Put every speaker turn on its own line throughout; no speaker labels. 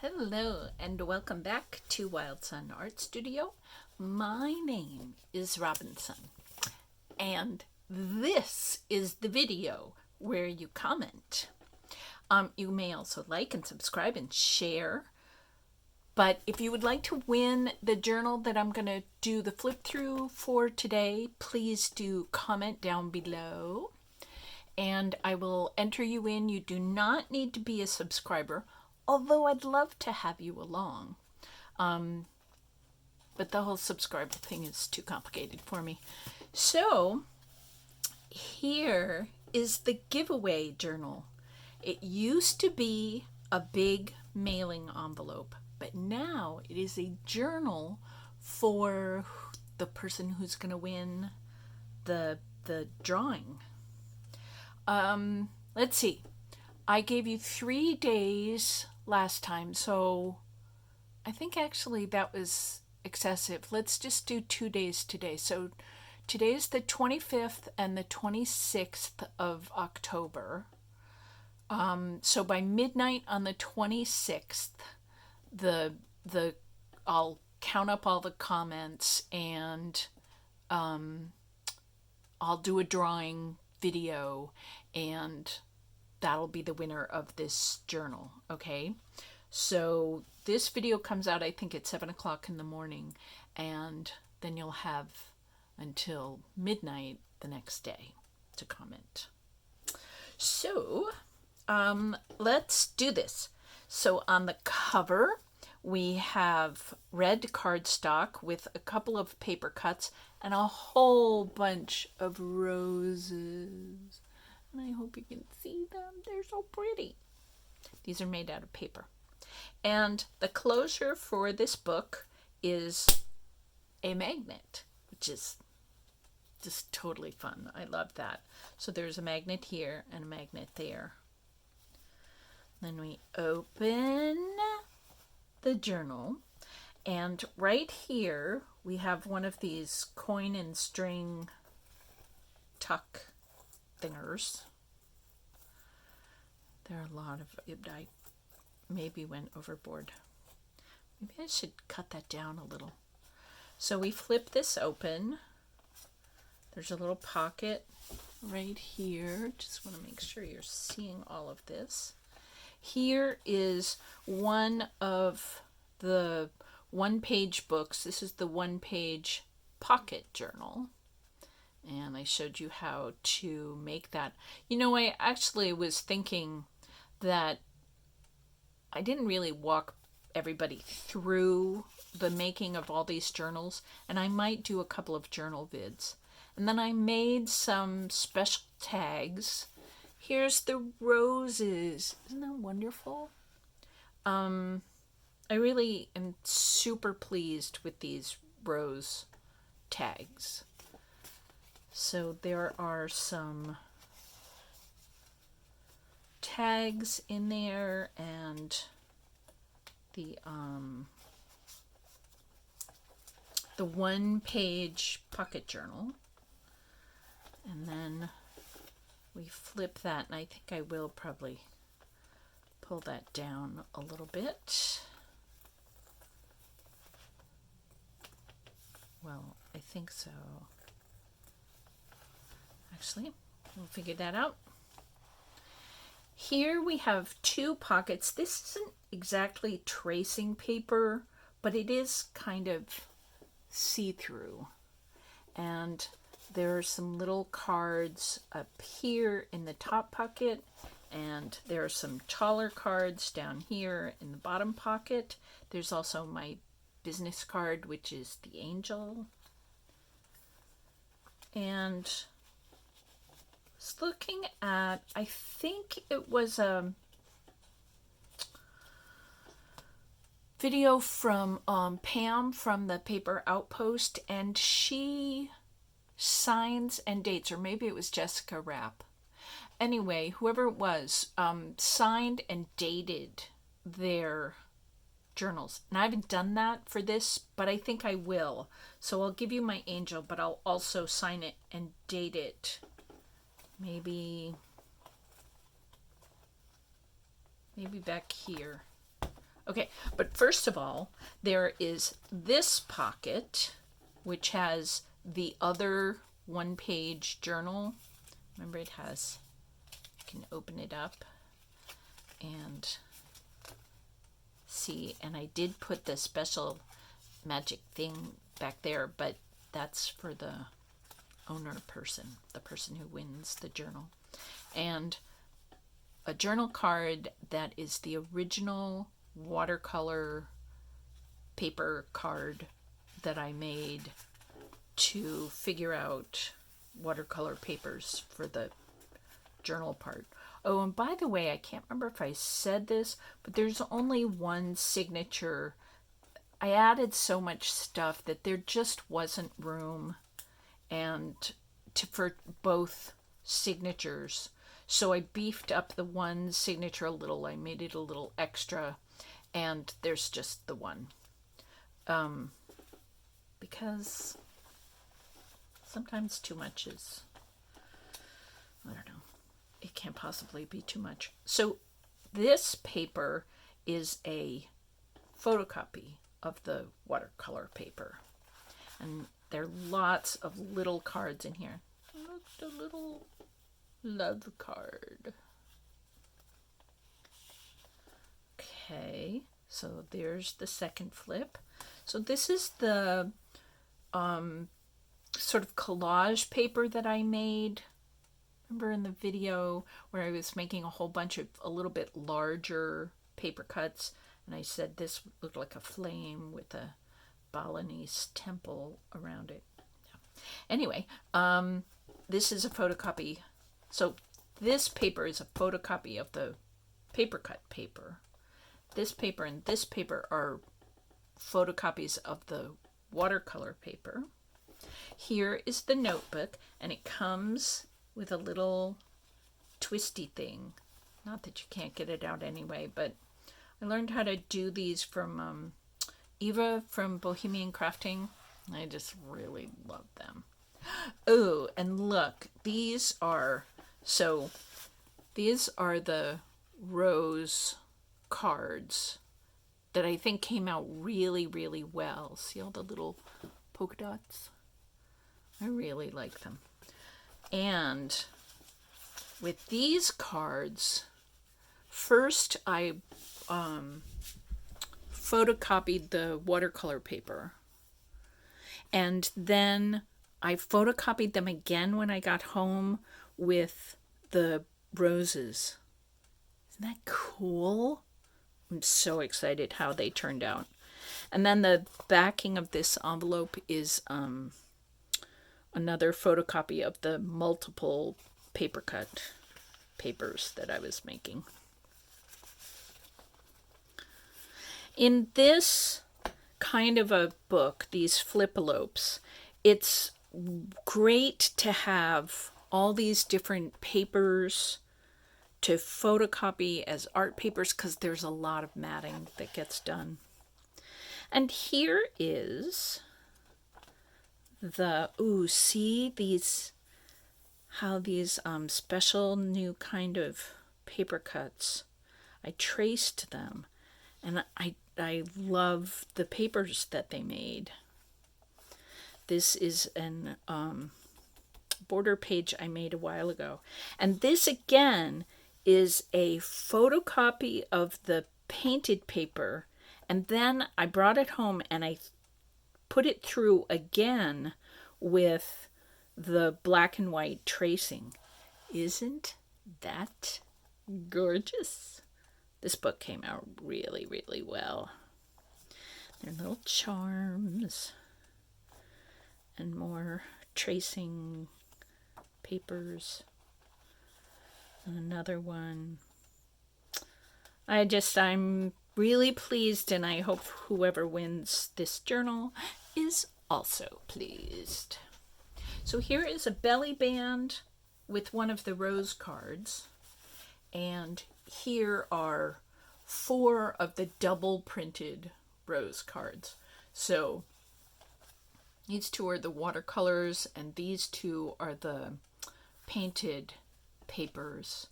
Hello and welcome back to Wildsunne Art Studio. My name is Robinsunne and this is the video where you comment. You may also like and subscribe and share. But if you would like to win the journal that I'm going to do the flip through for today, please do comment down below and I will enter you in. You do not need to be a subscriber, although I'd love to have you along. But the whole subscriber thing is too complicated for me. So here is the giveaway journal. It used to be a big mailing envelope, but now it is a journal for the person who's going to win the drawing. Let's see. I gave you 3 days last time, so I think actually that was excessive. Let's just do 2 days today. So today's the 25th and the 26th of October. So by midnight on the 26th, I'll count up all the comments and I'll do a drawing video and that'll be the winner of this journal. Okay, so this video comes out I think at 7 o'clock in the morning, and then you'll have until midnight the next day to comment. So let's do this. So on the cover we have red cardstock with a couple of paper cuts and a whole bunch of roses. And I hope you can see them. They're so pretty. These are made out of paper. And the closure for this book is a magnet, which is just totally fun. I love that. So there's a magnet here and a magnet there. Then we open the journal, and right here we have one of these coin and string tuck thingers. There are a lot of, I maybe went overboard. Maybe I should cut that down a little. So we flip this open. There's a little pocket right here. Just want to make sure you're seeing all of this. Here is one of the one-page books. This is the one-page pocket journal. And I showed you how to make that. You know, I actually was thinking that I didn't really walk everybody through the making of all these journals, and I might do a couple of journal vids. And then I made some special tags. Here's the roses. Isn't that wonderful? I really am super pleased with these rose tags. So there are some tags in there and the one-page pocket journal. And then we flip that, and I think I will probably pull that down a little bit. Well, I think so. Actually, we'll figure that out. Here we have 2 pockets. This isn't exactly tracing paper, but it is kind of see-through. And there are some little cards up here in the top pocket, and there are some taller cards down here in the bottom pocket. There's also my business card, which is the angel. And I was looking at, I think it was a video from Pam from the Paper Outpost, and she signs and dates, or maybe it was Jessica Rapp. Anyway, whoever it was, signed and dated their journals. And I haven't done that for this, but I think I will. So I'll give you my angel, but I'll also sign it and date it. Maybe back here. Okay, but first of all, there is this pocket, which has the other one-page journal. Remember, it has, you can open it up and see, and I did put the special magic thing back there, but that's for the owner person, the person who wins the journal. And a journal card that is the original watercolor paper card that I made to figure out watercolor papers for the journal part. Oh, and by the way, I can't remember if I said this, but there's only one signature. I added so much stuff that there just wasn't room for both signatures. So I beefed up the one signature a little. I made it a little extra, and there's just the one. Because sometimes too much is, I don't know, it can't possibly be too much. So this paper is a photocopy of the watercolor paper. And there are lots of little cards in here. Look, the little love card. Okay, so there's the second flip. So this is the sort of collage paper that I made. Remember in the video where I was making a whole bunch of a little bit larger paper cuts, and I said this looked like a flame with a Balinese temple around it. Yeah. Anyway, this is a photocopy. So this paper is a photocopy of the paper cut paper. This paper and this paper are photocopies of the watercolor paper. Here is the notebook, and it comes with a little twisty thing. Not that you can't get it out anyway, but I learned how to do these from Eva from Bohemian Crafting. I just really love them. Oh, and look, these are the rose cards that I think came out really, really well. See all the little polka dots? I really like them. And with these cards, first I photocopied the watercolor paper, and then I photocopied them again when I got home with the roses. Isn't that cool? I'm so excited how they turned out. And then the backing of this envelope is another photocopy of the multiple paper cut papers that I was making. In this kind of a book, these Flipelopes, it's great to have all these different papers to photocopy as art papers because there's a lot of matting that gets done. And here is the, see these, how these special new kind of paper cuts. I traced them, and I love the papers that they made. This is an border page I made a while ago. And this again is a photocopy of the painted paper, and then I brought it home and I put it through again with the black and white tracing. Isn't that gorgeous? This book came out really, really well. They're little charms and more tracing papers. And another one. I'm really pleased, and I hope whoever wins this journal is also pleased. So here is a belly band with one of the rose cards, and here are 4 of the double printed rose cards. So these 2 are the watercolors, and these 2 are the painted papers.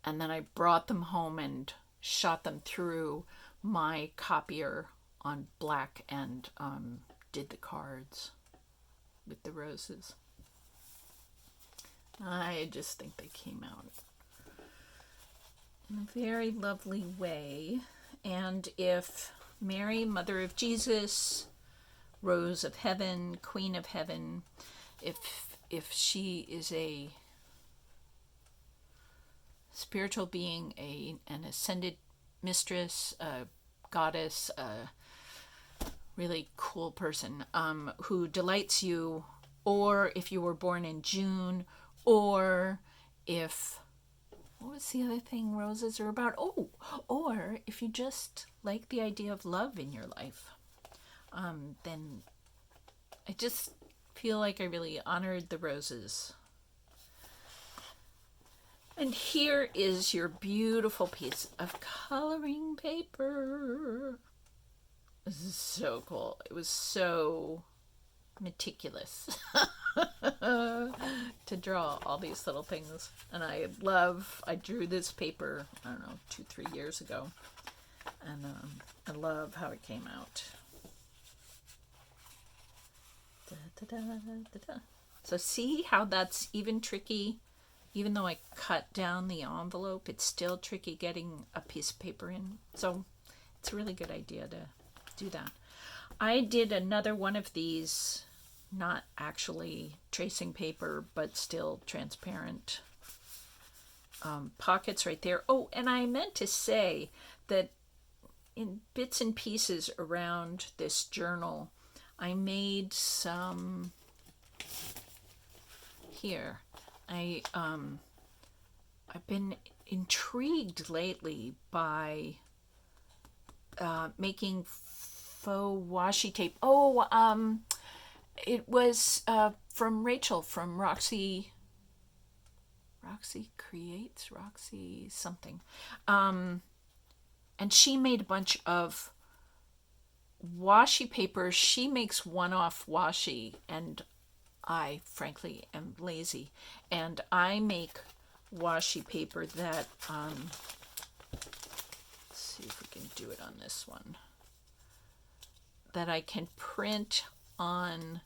And then I brought them home and shot them through my copier on black and did the cards with the roses. I just think they came out in a very lovely way. And if Mary, Mother of Jesus, Rose of Heaven, Queen of Heaven, if she is a spiritual being, an ascended mistress, a goddess, a really cool person who delights you, or if you were born in June, or if, what was the other thing roses are about? Oh, or if you just like the idea of love in your life, then I just feel like I really honored the roses. And here is your beautiful piece of coloring paper. This is so cool. It was so meticulous to draw all these little things. And I drew this paper, I don't know, 2-3 years ago. And I love how it came out. Da, da, da, da, da. So see how that's even tricky? Even though I cut down the envelope, it's still tricky getting a piece of paper in. So it's a really good idea to do that. I did another one of these, not actually tracing paper, but still transparent pockets right there. Oh, and I meant to say that in bits and pieces around this journal, I made some here. I've been intrigued lately by making faux washi tape. Oh, it was from Rachel from Roxy Creates, Roxy something. And she made a bunch of washi papers. She makes one-off washi, and I frankly am lazy, and I make washi paper that let's see if we can do it on this one, that I can print on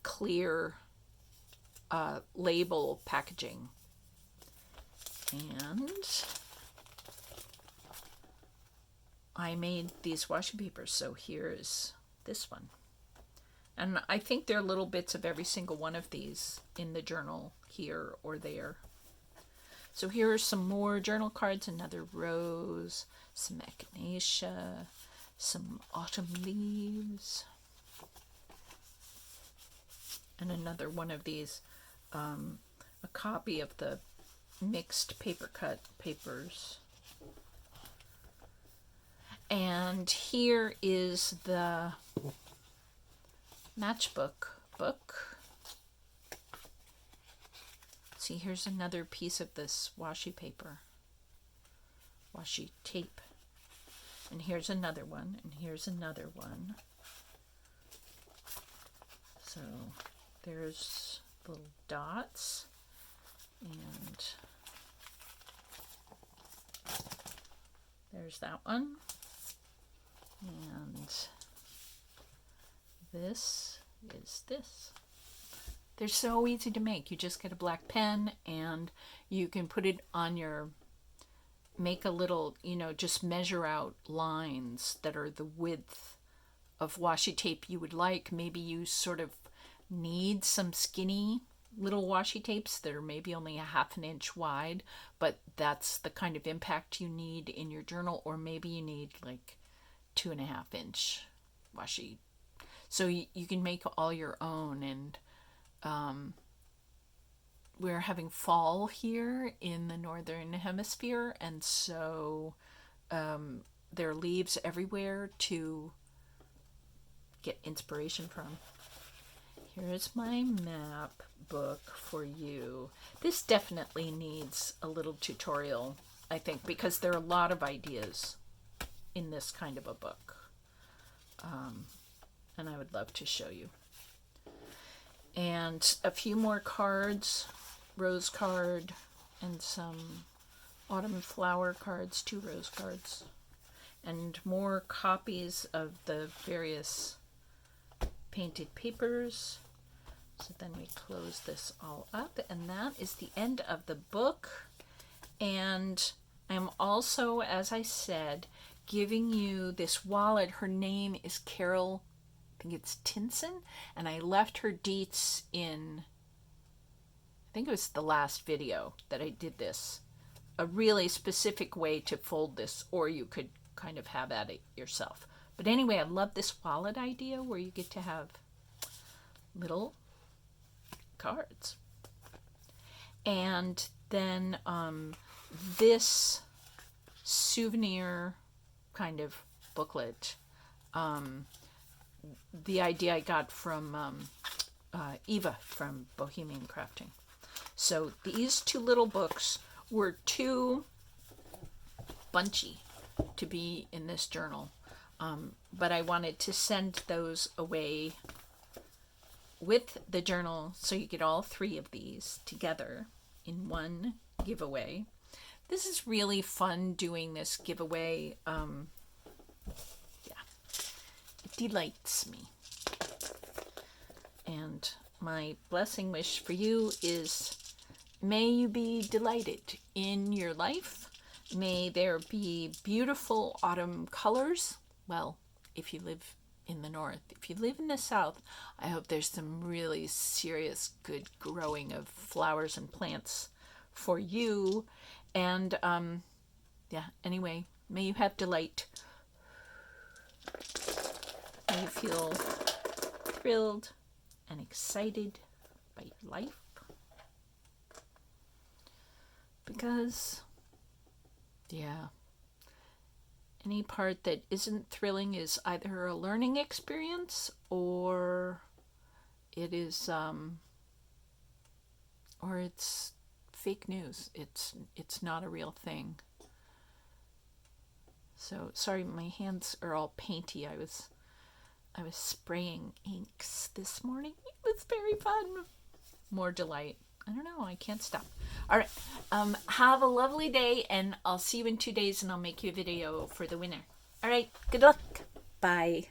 clear label packaging. And I made these washi papers, so here's this one. And I think there are little bits of every single one of these in the journal here or there. So here are some more journal cards, another rose, some echinacea, some autumn leaves, and another one of these, a copy of the mixed paper cut papers. And here is the matchbook book. See, here's another piece of this washi paper, washi tape. And here's another one, and here's another one. So there's little dots, and there's that one. And this is this. They're so easy to make. You just get a black pen and you can put it on your, make a little, just measure out lines that are the width of washi tape you would like. Maybe you sort of need some skinny little washi tapes that are maybe only a 1/2 inch wide, but that's the kind of impact you need in your journal. Or maybe you need like 2.5 inch washi. So you can make all your own. And we're having fall here in the northern hemisphere, and so there are leaves everywhere to get inspiration from. Here's my map book for you. This definitely needs a little tutorial, I think, because there are a lot of ideas in this kind of a book. And I would love to show you. And a few more cards, rose card and some autumn flower cards, 2 rose cards. and more copies of the various painted papers. So then we close this all up, and that is the end of the book. And I'm also, as I said, giving you this wallet. Her name is Carol, I think it's Tinson, and I left her deets in, I think it was the last video that I did this. A really specific way to fold this, or you could kind of have at it yourself. But anyway, I love this wallet idea where you get to have little cards. And then this souvenir kind of booklet, the idea I got from Eva from Bohemian Crafting. So these two little books were too bunchy to be in this journal, but I wanted to send those away with the journal, so you get all three of these together in one giveaway. This is really fun doing this giveaway. Yeah, it delights me. And my blessing wish for you is, may you be delighted in your life. May there be beautiful autumn colors. Well, if you live in the north. If you live in the south, I hope there's some really serious good growing of flowers and plants for you. And yeah, anyway, may you have delight. May you feel thrilled and excited by life. Because, yeah, any part that isn't thrilling is either a learning experience or it is or it's fake news. It's not a real thing. So sorry, my hands are all painty. I was spraying inks this morning. It was very fun. More delight. I don't know. I can't stop. All right. Have a lovely day, and I'll see you in 2 days, and I'll make you a video for the winner. All right. Good luck. Bye.